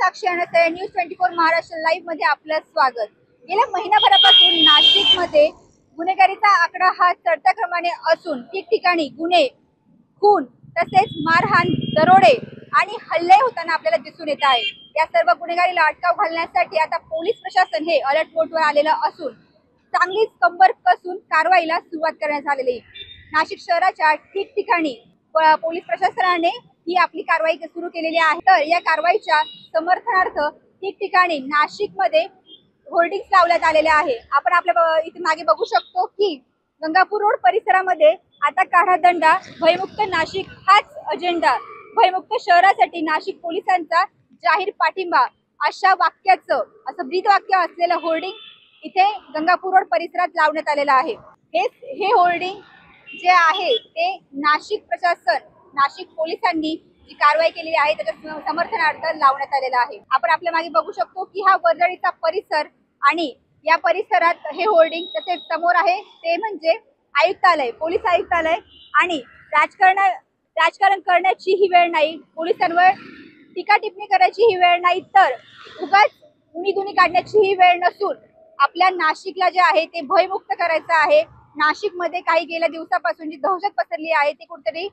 साक्षी अनसरे, news 24 Maharashtra live मध्ये आपलं स्वागत। गेल्या महिनाभरापासून नाशिकमध्ये गुन्हेगारीचा आकडा हा चढत्या क्रमाने असून ठिकठिकाणी गुन्हे, खून तसेच मारहाण, दरोडे आणि हल्ले होताना आपल्याला दिसून येत आहे। या सर्व गुन्हेगारीला अटकाव घालण्यासाठी आता पोलीस प्रशासन हे अलर्ट मोडवर आलेलं असून चांगलीच कंबर कसून कारवाईला सुरुवात करण्यात आलेली आहे। नाशिक शहराच्या ठिकठिकाणी पोलीस प्रशासनाने ही आपली कारवाई सुरू केलेली आहे। तर या कारवाईच्या समर्थनार्थ ठिकठिकाणी नाशिकमध्ये होर्डिंग्स लावण्यात आलेले आहे। आपण आपल्या इथे मागे बघू शकतो की गंगापूर रोड परिसरामध्ये आता काढा दंडा, भयमुक्त नाशिक हाच अजेंडा, भयमुक्त शहरासाठी नाशिक पोलिसांचा जाहीर पाठिंबा अशा वाक्याचं असं ब्रीदवाक्य असलेलं होर्डिंग इथे गंगापूर रोड परिसरात लावण्यात आलेलं आहे। हे होर्डिंग जे आहे ते नाशिक प्रशासन, नाशिक पोलिसांनी जी कारवाई केलेली आहे त्याच्या समर्थनार्थ लावण्यात आलेला आहे। आपण आपल्या मागे बघू शकतो की हा वर्दळीचा परिसर आणि या परिसरात हे होर्डिंग तसेच समोर आहे ते म्हणजे आयुक्तालय, पोलीस आयुक्तालय आणि राजकारण करण्याची ही वेळ नाही, पोलिसांवर टीका टिप्पणी करायची ही वेळ नाही, तर उगाच उणीधुणी काढण्याची ही वेळ नसून आपल्या नाशिकला जे आहे ते भयमुक्त करायचं आहे। नाशिकमध्ये काही गेल्या दिवसापासून जी दहशत पसरली आहे ती कुठेतरी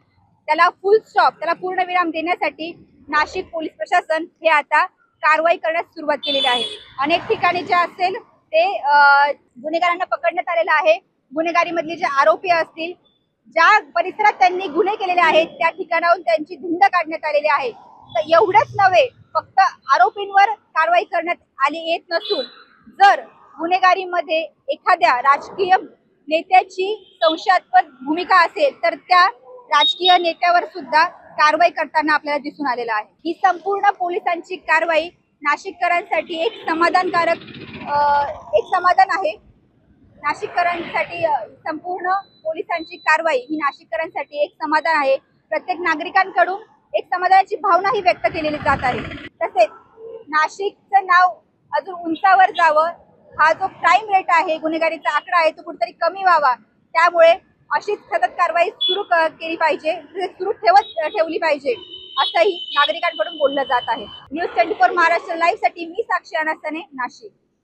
त्याला फुल स्टॉप, त्याला पूर्णविराम देण्यासाठी नाशिक पोलीस प्रशासन हे आता कारवाई करण्यास सुरुवात केलेली आहे। अनेक ठिकाणी जे असेल ते गुन्हेगारांना पकडण्यात आलेलं आहे। गुन्हेगारीमधले जे आरोपी असतील, ज्या परिसरात त्यांनी गुन्हे केलेले आहेत त्या ठिकाणाहून त्यांची धुंड काढण्यात आलेली आहे। तर एवढंच नव्हे, फक्त आरोपींवर कारवाई करण्यात आली येत नसून जर गुन्हेगारीमध्ये एखाद्या राजकीय नेत्याची संशयास्पद भूमिका असेल तर त्या राजकीय नेत्यावर सुद्धा कारवाई करताना आपल्याला दिसून आलेलं आहे। ही संपूर्ण पोलिसांची कारवाई नाशिककरांसाठी एक समाधान आहे। नाशिककरांसाठी संपूर्ण पोलिसांची कारवाई ही नाशिककरांसाठी एक समाधान आहे। प्रत्येक नागरिकांकडून एक समाधानाची भावना ही व्यक्त केलेली जात आहे। तसेच नाशिकचं नाव अजून उंचावर जावं, हा जो क्राईम रेट आहे, गुन्हेगारीचा आकडा आहे तो कुठेतरी कमी व्हावा, त्यामुळे अशीच सतत कारवाई सुरू केली पाहिजे, सुरू ठेवली पाहिजे असंही नागरिकांकडून बोललं जात आहे। न्यूज 24 महाराष्ट्र लाईव्ह साठी मी साक्षी अनसरे, नाशिक।